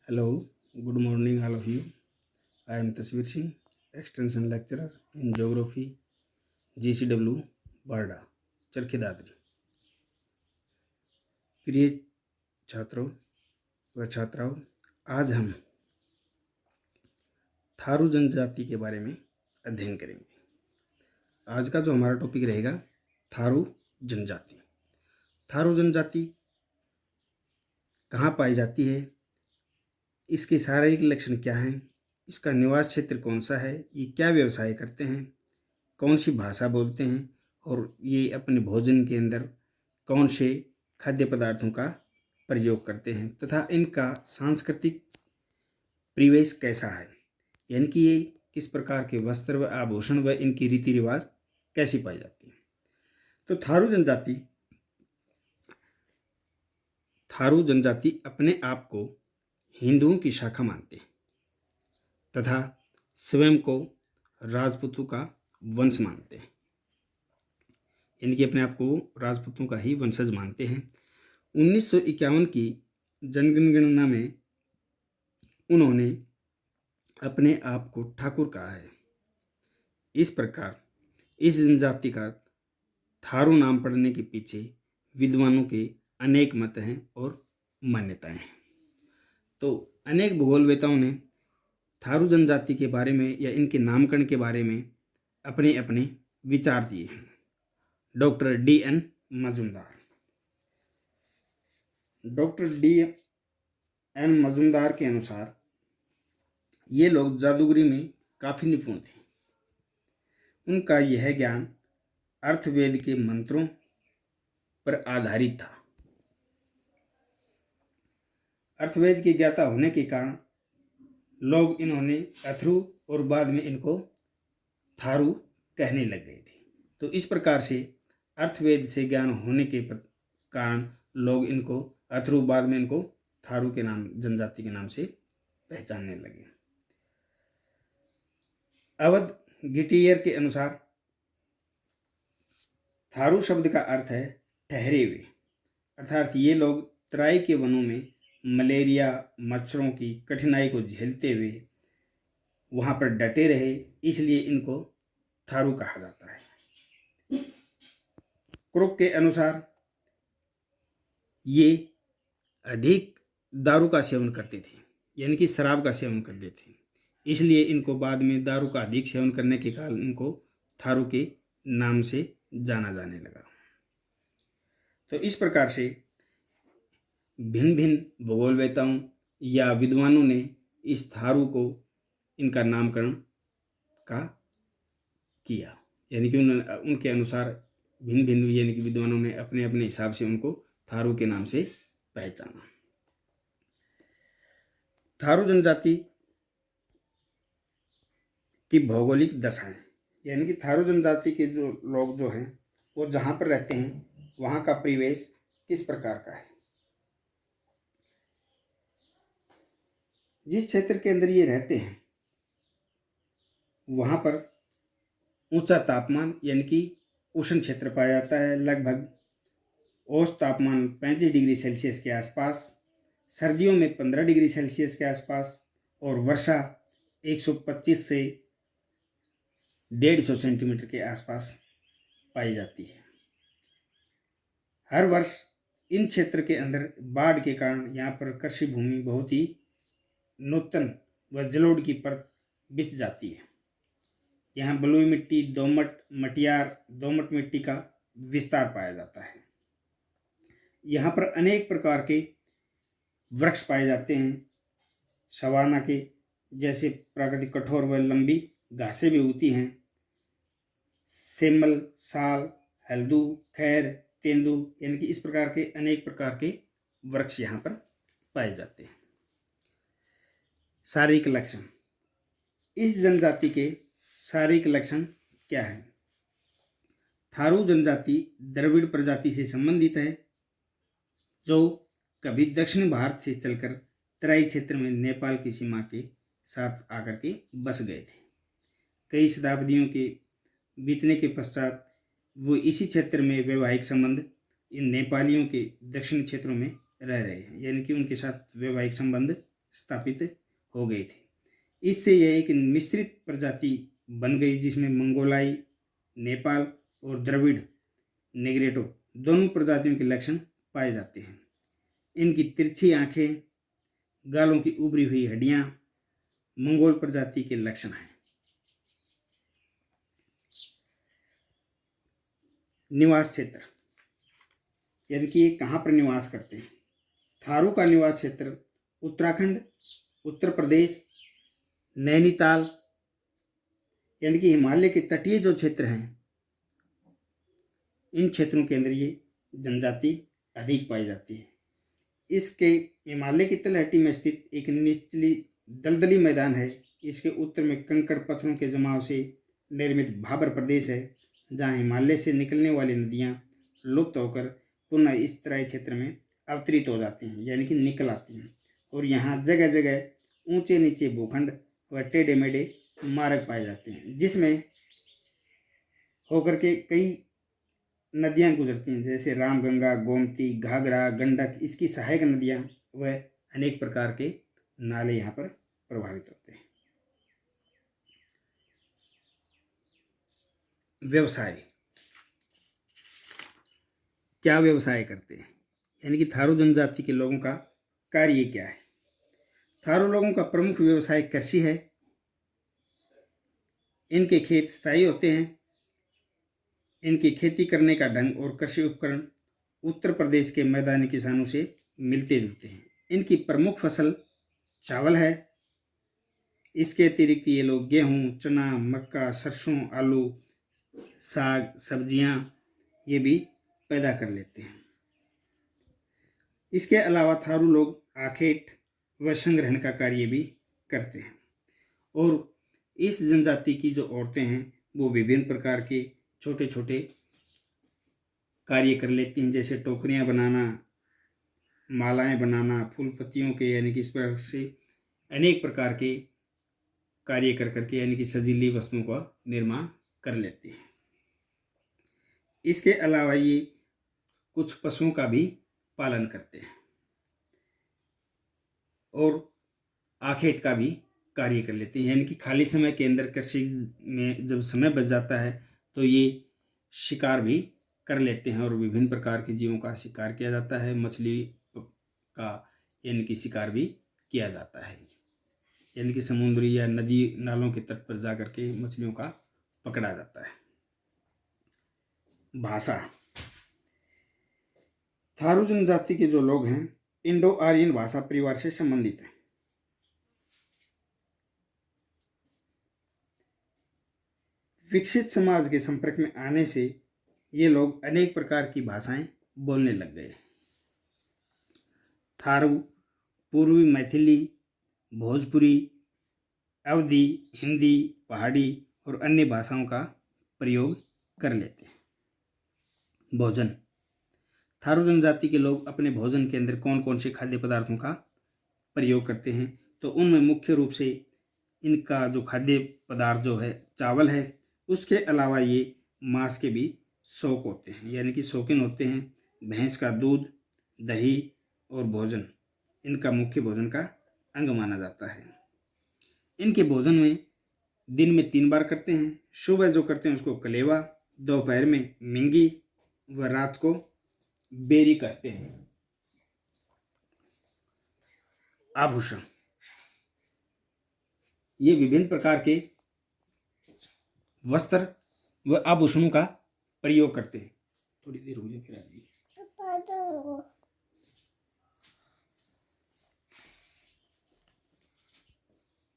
Hello, good morning, all of you. I am Tasvir Singh, Extension Lecturer in Geography, GCW, बारडा Charkhi Dadri. प्रिय छात्रों व छात्राओं, आज हम थारू जनजाति के बारे में अध्ययन करेंगे। आज का जो हमारा टॉपिक रहेगा थारू जनजाति। थारू जनजाति कहाँ पाई जाती है, इसके शारीरिक लक्षण क्या हैं, इसका निवास क्षेत्र कौन सा है, ये क्या व्यवसाय करते हैं, कौन सी भाषा बोलते हैं और ये अपने भोजन के अंदर कौन से खाद्य पदार्थों का प्रयोग करते हैं तथा इनका सांस्कृतिक परिवेश कैसा है, यानी कि ये किस प्रकार के वस्त्र व आभूषण व इनकी रीति रिवाज कैसी पाई जाती है। तो थारू जनजाति अपने आप को हिंदुओं की शाखा मानते हैं तथा स्वयं को राजपूतों का वंश मानते हैं, यानी कि अपने आप को राजपूतों का ही वंशज मानते हैं। 1951 की जनगणना में उन्होंने अपने आप को ठाकुर कहा है। इस प्रकार इस जनजाति का थारू नाम पड़ने के पीछे विद्वानों के अनेक मत हैं और मान्यताएं हैं। तो अनेक भूगोलवेताओं ने थारू जनजाति के बारे में या इनके नामकरण के बारे में अपने अपने विचार दिए हैं। Doctor DN. मजुमदार के अनुसार ये लोग जादूगरी में काफ़ी निपुण थे। उनका यह ज्ञान अर्थवेद के मंत्रों पर आधारित था। अर्थवेद के ज्ञाता होने के कारण लोग इन्होंने अथरू और बाद में इनको थारू कहने लग गए थे। तो इस प्रकार से अर्थवेद से ज्ञान होने के कारण लोग इनको अथरू, बाद में इनको थारू के नाम, जनजाति के नाम से पहचानने लगे। अवध गिटियर के अनुसार थारू शब्द का अर्थ है ठहरे हुए, अर्थात ये लोग तराई के वनों में मलेरिया मच्छरों की कठिनाई को झेलते हुए वहाँ पर डटे रहे, इसलिए इनको थारू कहा जाता है। क्रुक के अनुसार ये अधिक दारू का सेवन करते थे, यानी कि शराब का सेवन करते थे, इसलिए इनको बाद में दारू का अधिक सेवन करने के कारण इनको थारू के नाम से जाना जाने लगा। तो इस प्रकार से भिन्न भिन्न भूगोलवेताओं या विद्वानों ने इस थारू को इनका नामकरण का किया, यानी कि उनके अनुसार भिन्न भिन्न यानी कि विद्वानों ने अपने अपने हिसाब से उनको थारू के नाम से पहचाना। थारू जनजाति की भौगोलिक दशाएं, यानी कि थारू जनजाति के जो लोग जो हैं वो जहाँ पर रहते हैं वहाँ का परिवेश किस प्रकार का है। जिस क्षेत्र के अंदर ये रहते हैं वहाँ पर ऊंचा तापमान यानी कि उष्ण क्षेत्र पाया जाता है। लगभग औसत तापमान 35 डिग्री सेल्सियस के आसपास, सर्दियों में 15 डिग्री सेल्सियस के आसपास और वर्षा 125 से 150 सेंटीमीटर के आसपास पाई जाती है। हर वर्ष इन क्षेत्र के अंदर बाढ़ के कारण यहाँ पर कृषि भूमि बहुत ही नूतन व जलोढ़ की परत बिछ जाती है। यहाँ बलुई मिट्टी, दोमट मिट्टी का विस्तार पाया जाता है। यहाँ पर अनेक प्रकार के वृक्ष पाए जाते हैं। सवाना के जैसे प्राकृतिक कठोर व लंबी घासें भी होती हैं। सेमल, साल, हल्दू, खैर, तेंदू, यानी कि इस प्रकार के अनेक प्रकार के वृक्ष यहाँ पर पाए जाते हैं। शारीरिक लक्षण, इस जनजाति के शारीरिक लक्षण क्या है। थारू जनजाति द्रविड़ प्रजाति से संबंधित है, जो कभी दक्षिण भारत से चलकर तराई क्षेत्र में नेपाल की सीमा के साथ आकर के बस गए थे। कई शताब्दियों के बीतने के पश्चात वो इसी क्षेत्र में वैवाहिक संबंध इन नेपालियों के दक्षिण क्षेत्रों में रह रहे हैं, यानी कि उनके साथ वैवाहिक संबंध स्थापित हो गई थी। इससे यह एक मिश्रित प्रजाति बन गई जिसमें मंगोलाई, नेपाल और द्रविड़ नेग्रेटो दोनों प्रजातियों के लक्षण पाए जाते हैं। इनकी तिरछी आंखें, गालों की उभरी हुई हड्डियां मंगोल प्रजाति के लक्षण हैं। निवास क्षेत्र यानी कि ये कहाँ पर निवास करते हैं। थारू का निवास क्षेत्र उत्तराखंड, उत्तर प्रदेश, नैनीताल यानी कि हिमालय के तटीय जो क्षेत्र हैं, इन क्षेत्रों के अंदर ये जनजाति अधिक पाई जाती है। इसके हिमालय की तलहटी में स्थित एक निचली दलदली मैदान है। इसके उत्तर में कंकड़ पत्थरों के जमाव से निर्मित भाबर प्रदेश है, जहाँ हिमालय से निकलने वाली नदियाँ लुप्त होकर पुनः इस तराई क्षेत्र में अवतरित हो जाती हैं यानी कि निकल आती हैं। और यहाँ जगह जगह ऊंचे नीचे भूखंड व टेढ़े मेढ़े मार्ग पाए जाते हैं, जिसमें होकर के कई नदियाँ गुजरती हैं, जैसे रामगंगा, गोमती, घाघरा, गंडक। इसकी सहायक नदियाँ व अनेक प्रकार के नाले यहाँ पर प्रभावित होते हैं। व्यवसाय, क्या व्यवसाय करते हैं यानी कि थारू जनजाति के लोगों का कार्य क्या है। थारू लोगों का प्रमुख व्यवसाय कृषि है। इनके खेत स्थायी होते हैं। इनकी खेती करने का ढंग और कृषि उपकरण उत्तर प्रदेश के मैदानी किसानों से मिलते जुलते हैं। इनकी प्रमुख फसल चावल है। इसके अतिरिक्त ये लोग गेहूँ, चना, मक्का, सरसों, आलू, साग, सब्जियां ये भी पैदा कर लेते हैं। इसके अलावा थारू लोग आखेट व संग्रहण का कार्य भी करते हैं। और इस जनजाति की जो औरतें हैं वो विभिन्न प्रकार के छोटे छोटे कार्य कर लेती हैं, जैसे टोकरियां बनाना, मालाएं बनाना, फूल पत्तियों के यानी कि इस प्रकार से अनेक प्रकार के कार्य कर करके यानी कि सजीली वस्तुओं का निर्माण कर लेती हैं। इसके अलावा ये कुछ पशुओं का भी पालन करते हैं और आखेट का भी कार्य कर लेते हैं, यानी कि खाली समय के अंदर कृषि में जब समय बच जाता है तो ये शिकार भी कर लेते हैं और विभिन्न प्रकार के जीवों का शिकार किया जाता है। मछली का यानी कि शिकार भी किया जाता है, यानी कि समुद्री या नदी नालों के तट पर जाकर के मछलियों का पकड़ा जाता है। भाषा, थारू जनजाति के जो लोग हैं इंडो आर्यन भाषा परिवार से संबंधित हैं। विकसित समाज के संपर्क में आने से ये लोग अनेक प्रकार की भाषाएं बोलने लग गए। थारू, पूर्वी मैथिली, भोजपुरी, अवधी, हिंदी, पहाड़ी और अन्य भाषाओं का प्रयोग कर लेते हैं। भोजन, थारू जनजाति के लोग अपने भोजन के अंदर कौन कौन से खाद्य पदार्थों का प्रयोग करते हैं, तो उनमें मुख्य रूप से इनका जो खाद्य पदार्थ जो है चावल है। उसके अलावा ये मांस के भी शौक होते हैं, यानी कि शौकीन होते हैं। भैंस का दूध, दही और भोजन इनका मुख्य भोजन का अंग माना जाता है। इनके भोजन में दिन में 3 बार करते हैं। सुबह जो करते हैं उसको कलेवा, दोपहर में मिंगी व रात को बेरी कहते हैं। आभूषण, ये विभिन्न प्रकार के वस्त्र व आभूषणों का प्रयोग करते हैं। थोड़ी देर हो जाए फिर आ जाइए।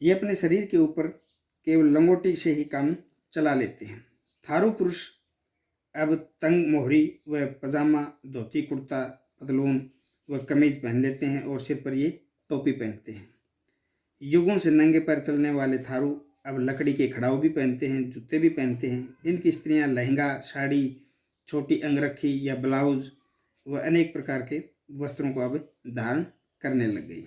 ये अपने शरीर के ऊपर केवल लंगोटी से ही काम चला लेते हैं। थारू पुरुष अब तंग मोहरी व पजामा, धोती, कुर्ता, पतलून व कमीज पहन लेते हैं और सिर पर ये टोपी पहनते हैं। युगों से नंगे पैर चलने वाले थारू अब लकड़ी के खड़ाऊ भी पहनते हैं, जूते भी पहनते हैं। इनकी स्त्रियां लहंगा, साड़ी, छोटी अंगरखी या ब्लाउज व अनेक प्रकार के वस्त्रों को अब धारण करने लग गई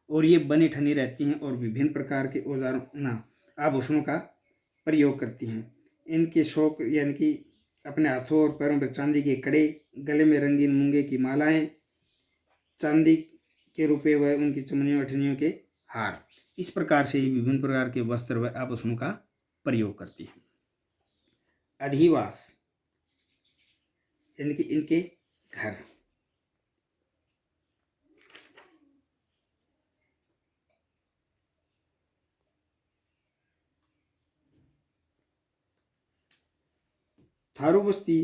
और ये बनी ठनी रहती हैं और विभिन्न प्रकार के औजारों आभूषणों का प्रयोग करती हैं। इनके शौक यानी कि अपने हाथों और पैरों पर चांदी के कड़े, गले में रंगीन मूंगे की मालाएं, चांदी के रुपये व उनकी चमड़ियों अठनियों के हार, इस प्रकार से विभिन्न प्रकार के वस्त्र व आभूषणों का प्रयोग करती हैं। अधिवास यानी कि इनके घर। थारू बस्ती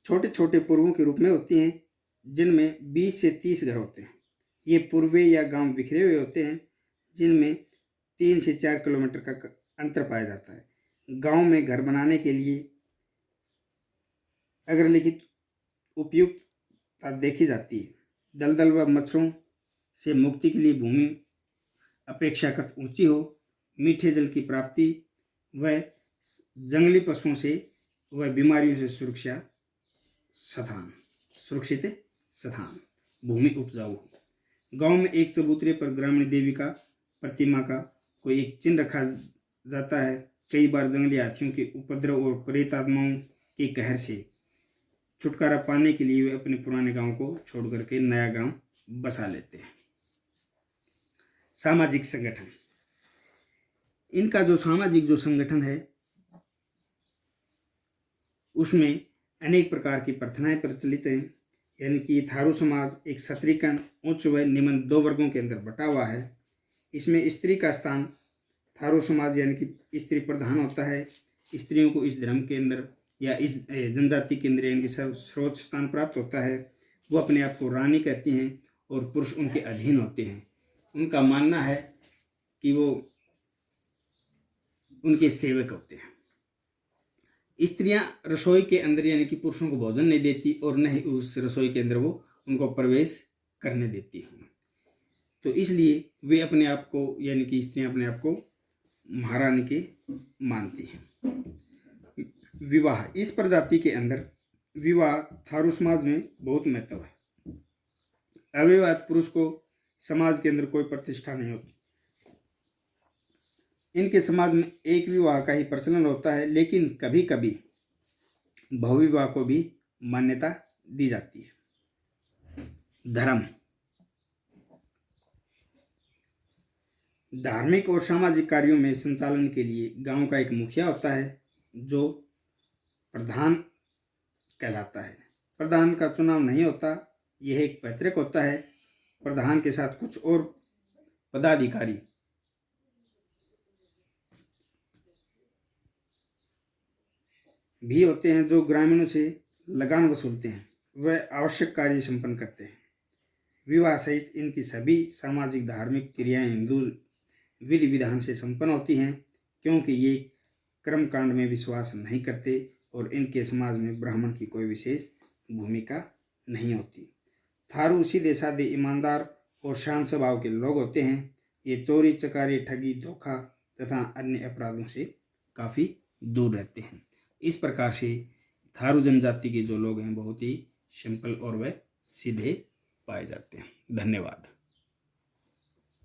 छोटे छोटे पूर्वों के रूप में होती हैं, जिनमें 20 से 30 घर होते हैं। ये पूर्वे या गांव बिखरे हुए होते हैं, जिनमें 3 से 4 किलोमीटर का अंतर पाया जाता है। गांव में घर बनाने के लिए अग्रलिखित उपयुक्तता देखी जाती है। दलदल व मच्छरों से मुक्ति के लिए भूमि अपेक्षाकृत ऊंची हो, मीठे जल की प्राप्ति व जंगली पशुओं से व बीमारियों से सुरक्षित स्थान, भूमि उपजाऊ हो। गांव में एक चबूतरे पर ग्रामीण देवी का प्रतिमा का कोई एक चिन्ह रखा जाता है। कई बार जंगली हाथियों के उपद्रव और प्रेत आत्माओं के कहर से छुटकारा पाने के लिए वे अपने पुराने गांव को छोड़ करके नया गांव बसा लेते हैं। सामाजिक संगठन। इनका जो सामाजिक जो संगठन है, उसमें अनेक प्रकार की प्रार्थनाएं प्रचलित हैं। यानी कि थारू समाज एक क्षत्रियगण, उच्च व निम्न 2 वर्गों के अंदर बटा हुआ है। इसमें स्त्री का स्थान, थारू समाज यानी कि स्त्री प्रधान होता है। स्त्रियों को इस धर्म के अंदर या इस जनजाति के अंदर यानी कि सर्वोच्च स्थान प्राप्त होता है। वो अपने आप को रानी कहती हैं और पुरुष उनके अधीन होते हैं। उनका मानना है कि वो उनके सेवक होते हैं। स्त्रियां रसोई के अंदर यानी कि पुरुषों को भोजन नहीं देती और न ही उस रसोई के अंदर वो उनको प्रवेश करने देती हैं। तो इसलिए वे अपने आप को यानी कि स्त्रियां अपने आप को महारानी के मानती हैं। विवाह। इस प्रजाति के अंदर विवाह थारू समाज में बहुत महत्व है। अविवाहित पुरुष को समाज के अंदर कोई प्रतिष्ठा नहीं होती। इनके समाज में एक विवाह का ही प्रचलन होता है, लेकिन कभी कभी बहुविवाह को भी मान्यता दी जाती है। धर्म। धार्मिक और सामाजिक कार्यों में संचालन के लिए गांव का एक मुखिया होता है, जो प्रधान कहलाता है। प्रधान का चुनाव नहीं होता, यह एक पैतृक होता है। प्रधान के साथ कुछ और पदाधिकारी भी होते हैं, जो ग्रामीणों से लगान वसूलते हैं, वह आवश्यक कार्य संपन्न करते हैं। विवाह सहित इनकी सभी सामाजिक धार्मिक क्रियाएं हिंदू विधि विधान से संपन्न होती हैं, क्योंकि ये कर्मकांड में विश्वास नहीं करते और इनके समाज में ब्राह्मण की कोई विशेष भूमिका नहीं होती। थारू सीधे साधे, ईमानदार और शांत स्वभाव के लोग होते हैं। ये चोरी चकारी, ठगी, धोखा तथा अन्य अपराधों से काफ़ी दूर रहते हैं। इस प्रकार से थारू जनजाति के जो लोग हैं बहुत ही सिंपल और वह सीधे पाए जाते हैं। धन्यवाद।